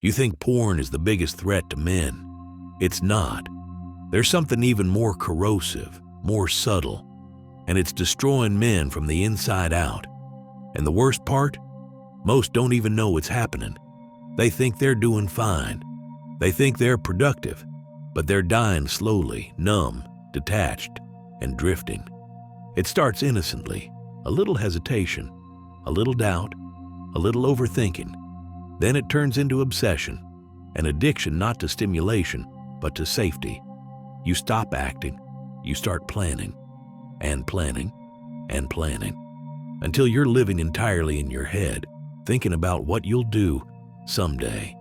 You think porn is the biggest threat to men. It's not. There's something even more corrosive, more subtle, and it's destroying men from the inside out. And the worst part? Most don't even know it's happening. They think they're doing fine. They think they're productive, but they're dying slowly, numb, detached, and drifting. It starts innocently, a little hesitation, a little doubt, a little overthinking. Then it turns into obsession, an addiction not to stimulation, but to safety. You stop acting, you start planning, and planning, and planning, until you're living entirely in your head, thinking about what you'll do someday.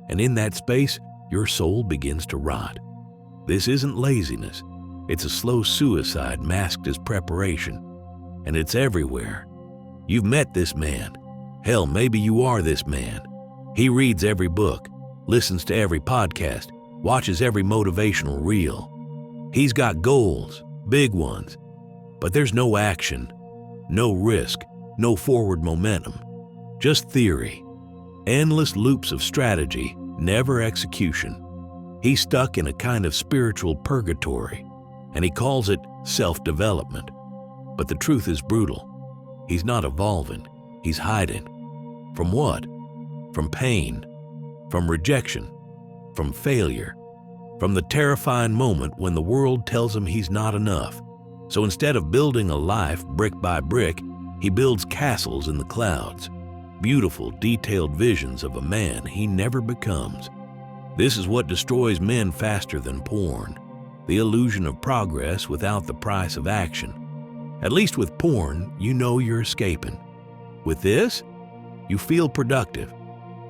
And in that space, your soul begins to rot. This isn't laziness. It's a slow suicide masked as preparation. And it's everywhere. You've met this man. Hell, maybe you are this man. He reads every book, listens to every podcast, watches every motivational reel. He's got goals, big ones, but there's no action, no risk, no forward momentum, just theory. Endless loops of strategy, never execution. He's stuck in a kind of spiritual purgatory, and he calls it self-development. But the truth is brutal. He's not evolving, he's hiding. From what? From pain, from rejection, from failure, from the terrifying moment when the world tells him he's not enough. So instead of building a life brick by brick, he builds castles in the clouds, beautiful, detailed visions of a man he never becomes. This is what destroys men faster than porn, the illusion of progress without the price of action. At least with porn, you know you're escaping. With this, you feel productive,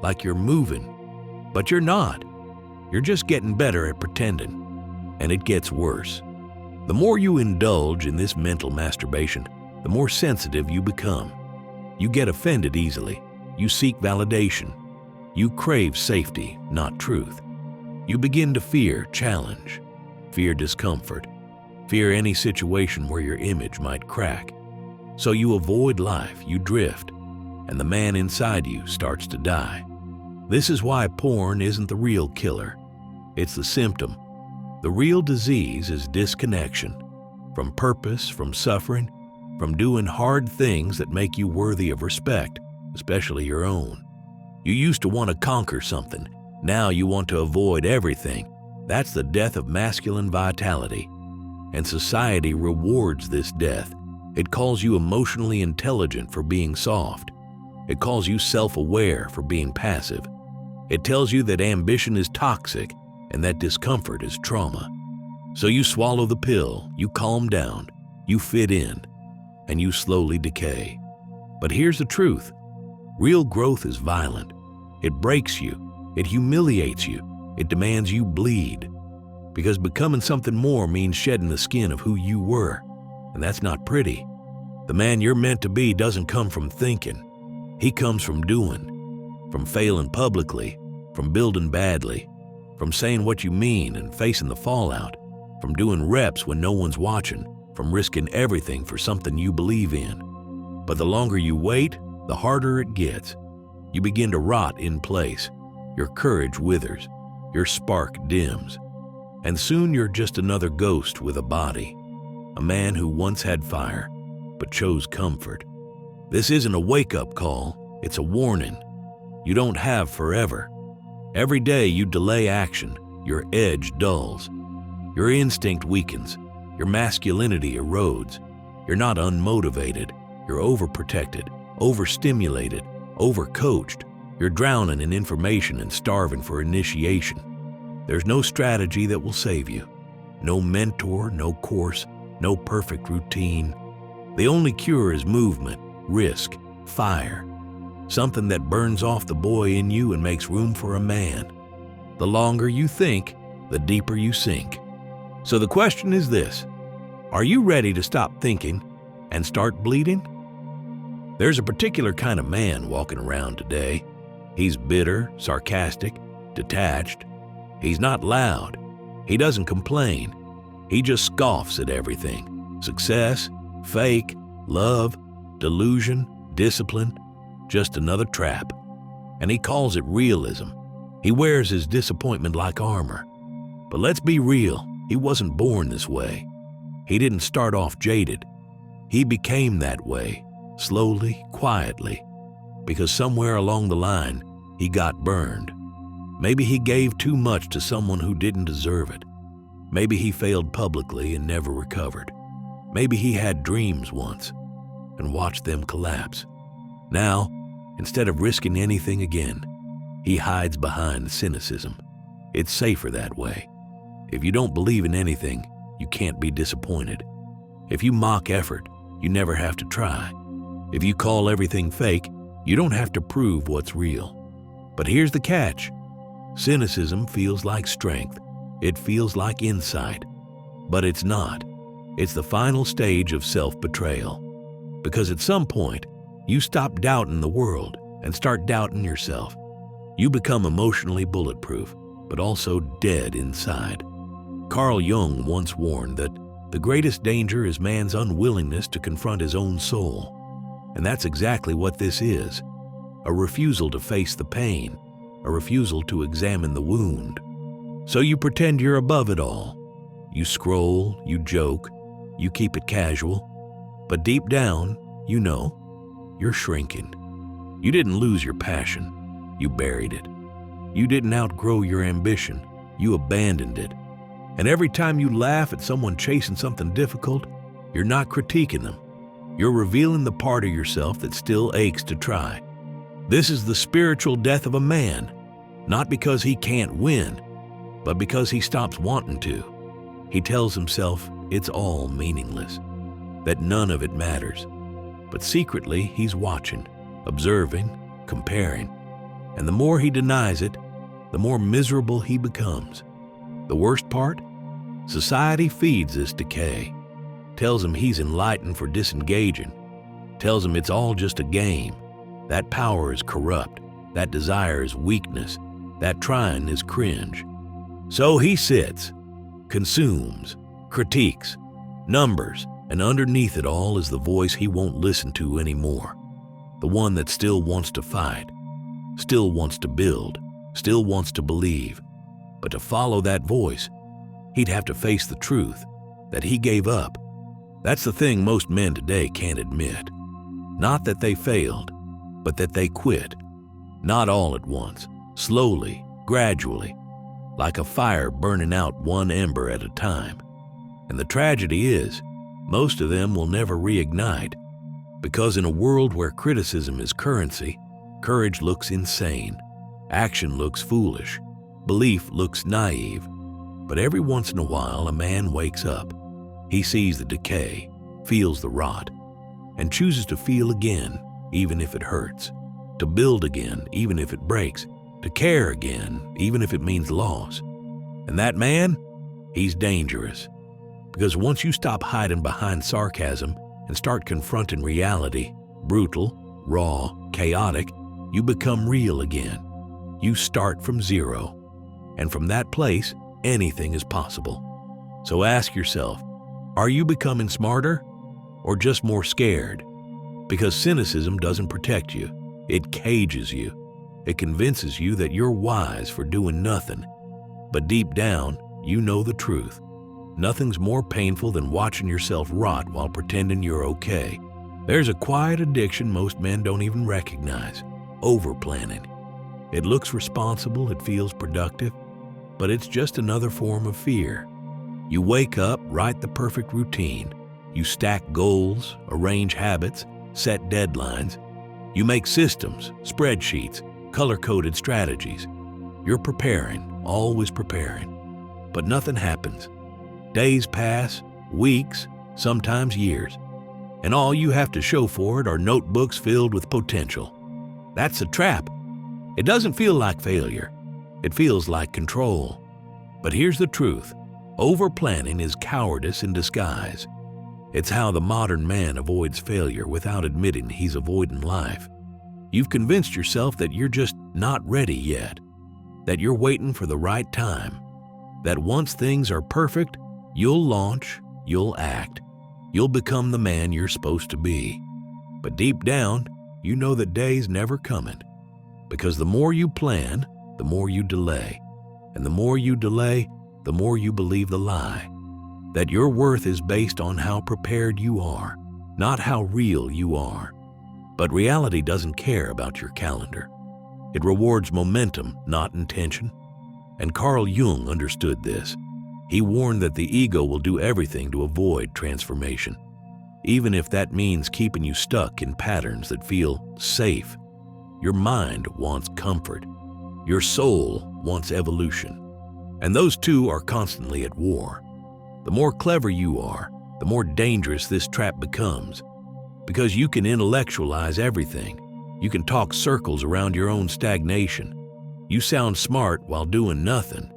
like you're moving, but you're not. You're just getting better at pretending, and it gets worse. The more you indulge in this mental masturbation, the more sensitive you become. You get offended easily. You seek validation. You crave safety, not truth. You begin to fear challenge, fear discomfort, fear any situation where your image might crack. So you avoid life, you drift, and the man inside you starts to die. This is why porn isn't the real killer. It's the symptom. The real disease is disconnection from purpose, from suffering, from doing hard things that make you worthy of respect, especially your own. You used to want to conquer something. Now you want to avoid everything. That's the death of masculine vitality. And society rewards this death. It calls you emotionally intelligent for being soft. It calls you self-aware for being passive. It tells you that ambition is toxic and that discomfort is trauma. So you swallow the pill, you calm down, you fit in, and you slowly decay. But here's the truth. Real growth is violent. It breaks you. It humiliates you. It demands you bleed. Because becoming something more means shedding the skin of who you were. And that's not pretty. The man you're meant to be doesn't come from thinking. He comes from doing. From failing publicly. From building badly. From saying what you mean and facing the fallout. From doing reps when no one's watching. From risking everything for something you believe in. But the longer you wait, the harder it gets. You begin to rot in place. Your courage withers. Your spark dims. And soon you're just another ghost with a body. A man who once had fire, but chose comfort. This isn't a wake-up call, it's a warning. You don't have forever. Every day you delay action, your edge dulls. Your instinct weakens. Your masculinity erodes. You're not unmotivated. You're overprotected, overstimulated, overcoached. You're drowning in information and starving for initiation. There's no strategy that will save you. No mentor, no course, no perfect routine. The only cure is movement, risk, fire. Something that burns off the boy in you and makes room for a man. The longer you think, the deeper you sink. So the question is this: are you ready to stop thinking and start bleeding? There's a particular kind of man walking around today. He's bitter, sarcastic, detached. He's not loud. He doesn't complain. He just scoffs at everything. Success, fake, love, delusion, discipline, just another trap. And he calls it realism. He wears his disappointment like armor. But let's be real, he wasn't born this way. He didn't start off jaded. He became that way, slowly, quietly, because somewhere along the line, he got burned. Maybe he gave too much to someone who didn't deserve it. Maybe he failed publicly and never recovered. Maybe he had dreams once and watched them collapse. Now, instead of risking anything again, he hides behind cynicism. It's safer that way. If you don't believe in anything, you can't be disappointed. If you mock effort, you never have to try. If you call everything fake, you don't have to prove what's real. But here's the catch. Cynicism feels like strength. It feels like insight. But it's not. It's the final stage of self-betrayal. Because at some point, you stop doubting the world and start doubting yourself. You become emotionally bulletproof, but also dead inside. Carl Jung once warned that the greatest danger is man's unwillingness to confront his own soul. And that's exactly what this is. A refusal to face the pain, a refusal to examine the wound. So you pretend you're above it all. You scroll, you joke, you keep it casual. But deep down, you know, you're shrinking. You didn't lose your passion, you buried it. You didn't outgrow your ambition, you abandoned it. And every time you laugh at someone chasing something difficult, you're not critiquing them. You're revealing the part of yourself that still aches to try. This is the spiritual death of a man, not because he can't win, but because he stops wanting to. He tells himself it's all meaningless, that none of it matters. But secretly, he's watching, observing, comparing. And the more he denies it, the more miserable he becomes. The worst part? Society feeds this decay, tells him he's enlightened for disengaging, tells him it's all just a game. That power is corrupt, that desire is weakness, that trying is cringe. So he sits, consumes, critiques, numbers, and underneath it all is the voice he won't listen to anymore. The one that still wants to fight, still wants to build, still wants to believe. But to follow that voice, he'd have to face the truth that he gave up. That's the thing most men today can't admit. Not that they failed, but that they quit. Not all at once, slowly, gradually, like a fire burning out one ember at a time. And the tragedy is, most of them will never reignite, because in a world where criticism is currency, courage looks insane, action looks foolish, belief looks naive. But every once in a while, a man wakes up. He sees the decay, feels the rot, and chooses to feel again, even if it hurts, to build again, even if it breaks, to care again, even if it means loss. And that man, he's dangerous. Because once you stop hiding behind sarcasm and start confronting reality, brutal, raw, chaotic, you become real again. You start from zero. And from that place, anything is possible. So ask yourself, are you becoming smarter or just more scared? Because cynicism doesn't protect you. It cages you. It convinces you that you're wise for doing nothing. But deep down, you know the truth. Nothing's more painful than watching yourself rot while pretending you're okay. There's a quiet addiction most men don't even recognize: overplanning. It looks responsible, it feels productive, but it's just another form of fear. You wake up, write the perfect routine. You stack goals, arrange habits, set deadlines. You make systems, spreadsheets, color-coded strategies. You're preparing, always preparing. But nothing happens. Days pass, weeks, sometimes years. And all you have to show for it are notebooks filled with potential. That's a trap. It doesn't feel like failure. It feels like control. But here's the truth. Overplanning is cowardice in disguise. It's how the modern man avoids failure without admitting he's avoiding life. You've convinced yourself that you're just not ready yet, that you're waiting for the right time, that once things are perfect, you'll launch, you'll act, you'll become the man you're supposed to be. But deep down, you know that day's never coming, because the more you plan, the more you delay. And the more you delay, the more you believe the lie. That your worth is based on how prepared you are, not how real you are. But reality doesn't care about your calendar. It rewards momentum, not intention. And Carl Jung understood this. He warned that the ego will do everything to avoid transformation, even if that means keeping you stuck in patterns that feel safe. Your mind wants comfort. Your soul wants evolution. And those two are constantly at war. The more clever you are, the more dangerous this trap becomes. Because you can intellectualize everything. You can talk circles around your own stagnation. You sound smart while doing nothing.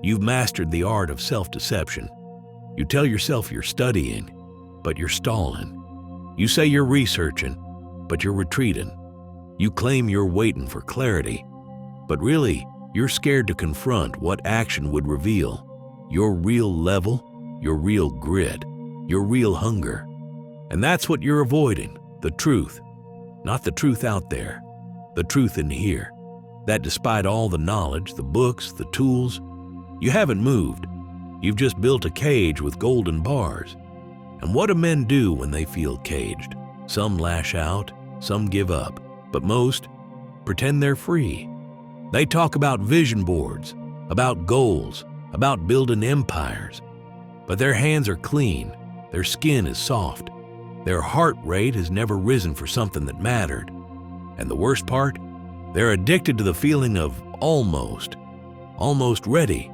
You've mastered the art of self-deception. You tell yourself you're studying, but you're stalling. You say you're researching, but you're retreating. You claim you're waiting for clarity, but really, you're scared to confront what action would reveal your real level, your real grit, your real hunger. And that's what you're avoiding, the truth. Not the truth out there, the truth in here. That despite all the knowledge, the books, the tools, you haven't moved. You've just built a cage with golden bars. And what do men do when they feel caged? Some lash out, some give up, but most pretend they're free. They talk about vision boards, about goals, about building empires. But their hands are clean, their skin is soft, their heart rate has never risen for something that mattered. And the worst part? They're addicted to the feeling of almost ready,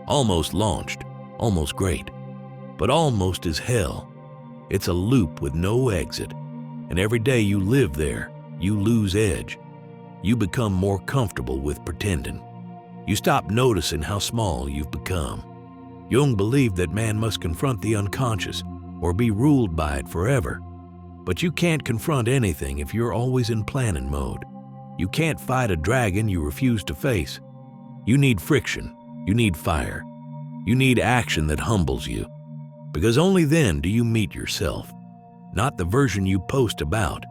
almost launched, almost great. But almost is hell. It's a loop with no exit. And every day you live there, you lose edge. You become more comfortable with pretending. You stop noticing how small you've become. Jung believed that man must confront the unconscious or be ruled by it forever. But you can't confront anything if you're always in planning mode. You can't fight a dragon you refuse to face. You need friction. You need fire. You need action that humbles you. Because only then do you meet yourself. Not the version you post about,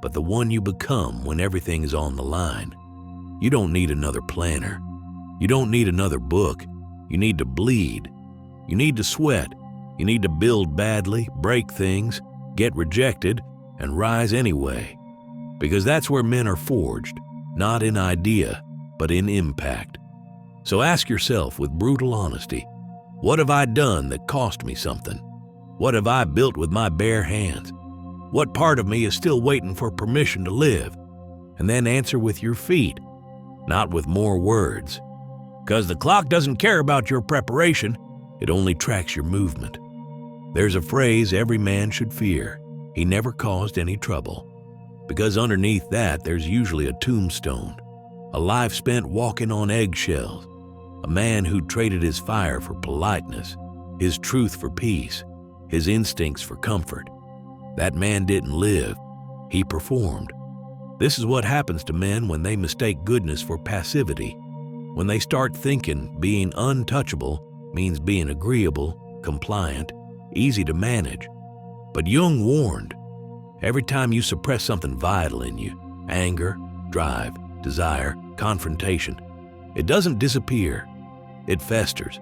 but the one you become when everything is on the line. You don't need another planner. You don't need another book. You need to bleed. You need to sweat. You need to build badly, break things, get rejected, and rise anyway. Because that's where men are forged, not in idea, but in impact. So ask yourself with brutal honesty, what have I done that cost me something? What have I built with my bare hands? What part of me is still waiting for permission to live? And then answer with your feet, not with more words. Because the clock doesn't care about your preparation, it only tracks your movement. There's a phrase every man should fear. He never caused any trouble. Because underneath that, there's usually a tombstone, a life spent walking on eggshells, a man who traded his fire for politeness, his truth for peace, his instincts for comfort. That man didn't live, he performed. This is what happens to men when they mistake goodness for passivity, when they start thinking being untouchable means being agreeable, compliant, easy to manage. But Jung warned, every time you suppress something vital in you, anger, drive, desire, confrontation, it doesn't disappear. It festers.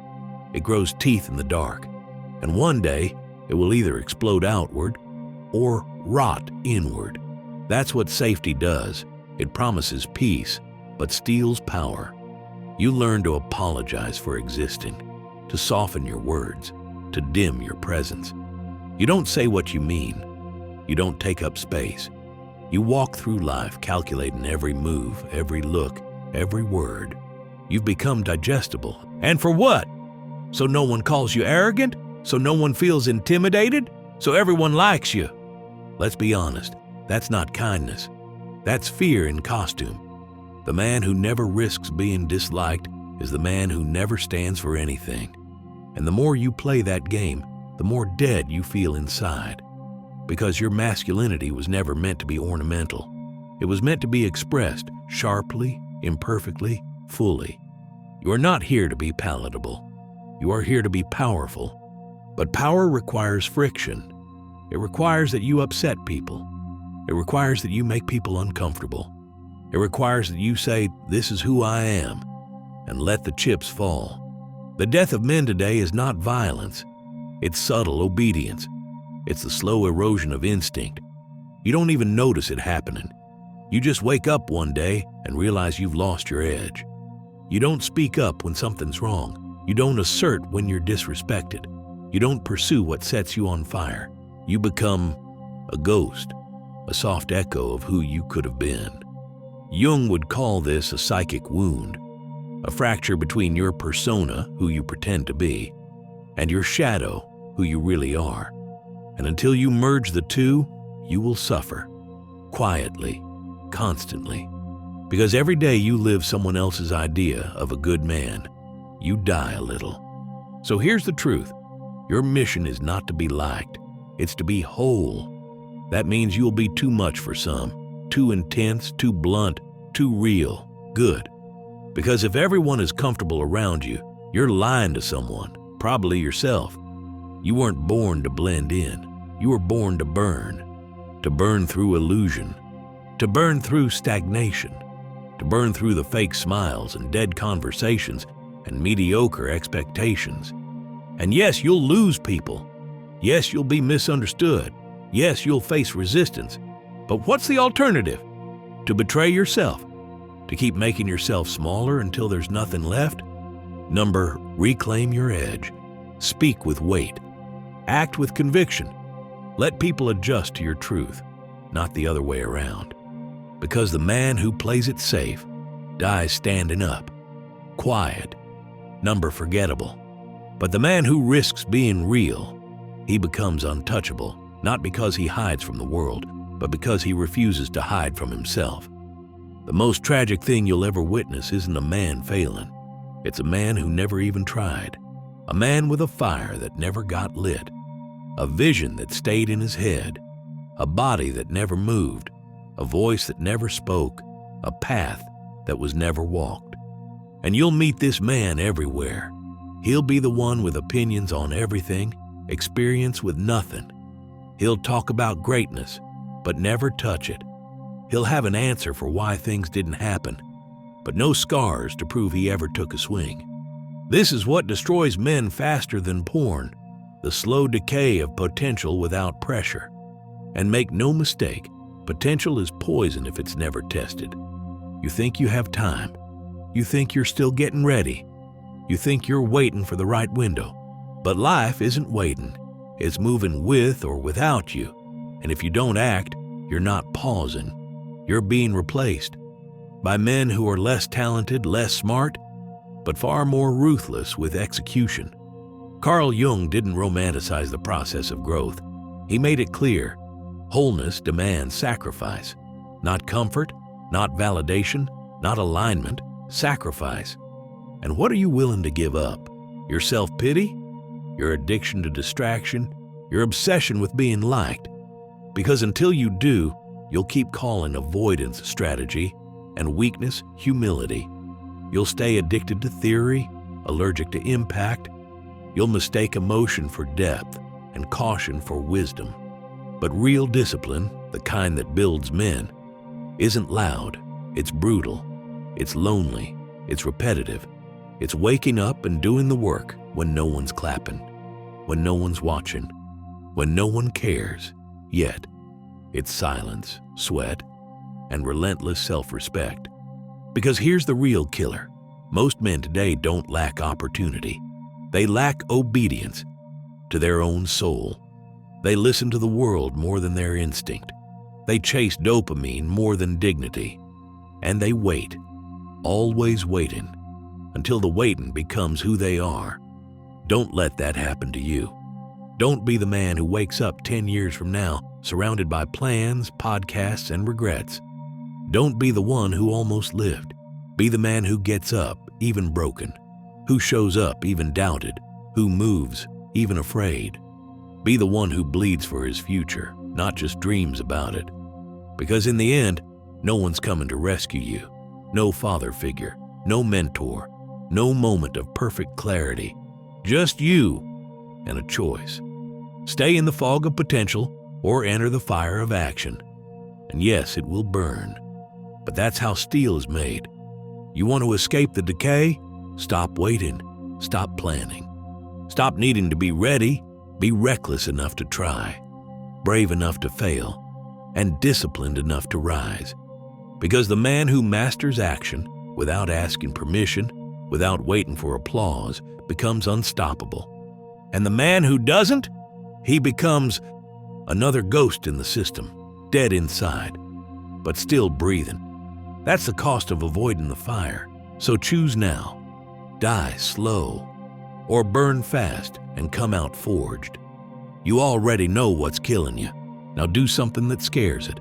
It grows teeth in the dark. And one day, it will either explode outward or rot inward. That's what safety does. It promises peace, but steals power. You learn to apologize for existing, to soften your words, to dim your presence. You don't say what you mean. You don't take up space. You walk through life calculating every move, every look, every word. You've become digestible. And for what? So no one calls you arrogant? So no one feels intimidated? So everyone likes you? Let's be honest, that's not kindness. That's fear in costume. The man who never risks being disliked is the man who never stands for anything. And the more you play that game, the more dead you feel inside. Because your masculinity was never meant to be ornamental. It was meant to be expressed sharply, imperfectly, fully. You are not here to be palatable. You are here to be powerful. But power requires friction. It requires that you upset people. It requires that you make people uncomfortable. It requires that you say, "This is who I am," and let the chips fall. The death of men today is not violence. It's subtle obedience. It's the slow erosion of instinct. You don't even notice it happening. You just wake up one day and realize you've lost your edge. You don't speak up when something's wrong. You don't assert when you're disrespected. You don't pursue what sets you on fire. You become a ghost, a soft echo of who you could have been. Jung would call this a psychic wound, a fracture between your persona, who you pretend to be, and your shadow, who you really are. And until you merge the two, you will suffer, quietly, constantly. Because every day you live someone else's idea of a good man, you die a little. So here's the truth. Your mission is not to be liked. It's to be whole. That means you'll be too much for some, too intense, too blunt, too real, good. Because if everyone is comfortable around you, you're lying to someone, probably yourself. You weren't born to blend in. You were born to burn through illusion, to burn through stagnation, to burn through the fake smiles and dead conversations and mediocre expectations. And yes, you'll lose people. Yes, you'll be misunderstood. Yes, you'll face resistance. But what's the alternative? To betray yourself? To keep making yourself smaller until there's nothing left? Reclaim your edge. Speak with weight. Act with conviction. Let people adjust to your truth, not the other way around. Because the man who plays it safe dies standing up, quiet, forgettable. But the man who risks being real, he becomes untouchable, not because he hides from the world, but because he refuses to hide from himself. The most tragic thing you'll ever witness isn't a man failing. It's a man who never even tried. A man with a fire that never got lit. A vision that stayed in his head. A body that never moved. A voice that never spoke. A path that was never walked. And you'll meet this man everywhere. He'll be the one with opinions on everything, experience with nothing. He'll talk about greatness, but never touch it. He'll have an answer for why things didn't happen, but no scars to prove he ever took a swing. This is what destroys men faster than porn, the slow decay of potential without pressure. And make no mistake, potential is poison if it's never tested. You think you have time. You think you're still getting ready. You think you're waiting for the right window. But life isn't waiting. It's moving with or without you. And if you don't act, you're not pausing. You're being replaced by men who are less talented, less smart, but far more ruthless with execution. Carl Jung didn't romanticize the process of growth. He made it clear, wholeness demands sacrifice. Not comfort, not validation, not alignment, sacrifice. And what are you willing to give up? Your self-pity? Your addiction to distraction? Your obsession with being liked? Because until you do, you'll keep calling avoidance strategy and weakness humility. You'll stay addicted to theory, allergic to impact. You'll mistake emotion for depth and caution for wisdom. But real discipline, the kind that builds men, isn't loud. It's brutal. It's lonely. It's repetitive. It's waking up and doing the work when no one's clapping, when no one's watching, when no one cares. Yet, it's silence, sweat, and relentless self-respect. Because here's the real killer. Most men today don't lack opportunity. They lack obedience to their own soul. They listen to the world more than their instinct. They chase dopamine more than dignity. And they wait, always waiting, until the waiting becomes who they are. Don't let that happen to you. Don't be the man who wakes up 10 years from now surrounded by plans, podcasts, and regrets. Don't be the one who almost lived. Be the man who gets up, even broken, who shows up, even doubted, who moves, even afraid. Be the one who bleeds for his future, not just dreams about it. Because in the end, no one's coming to rescue you. No father figure, no mentor, no moment of perfect clarity. Just you and a choice. Stay in the fog of potential or enter the fire of action. And yes, it will burn. But that's how steel is made. You want to escape the decay? Stop waiting. Stop planning. Stop needing to be ready. Be reckless enough to try, brave enough to fail, and disciplined enough to rise. Because the man who masters action without asking permission, without waiting for applause, becomes unstoppable. And the man who doesn't, he becomes another ghost in the system, dead inside, but still breathing. That's the cost of avoiding the fire. So choose now. Die slow, or burn fast and come out forged. You already know what's killing you. Now do something that scares it.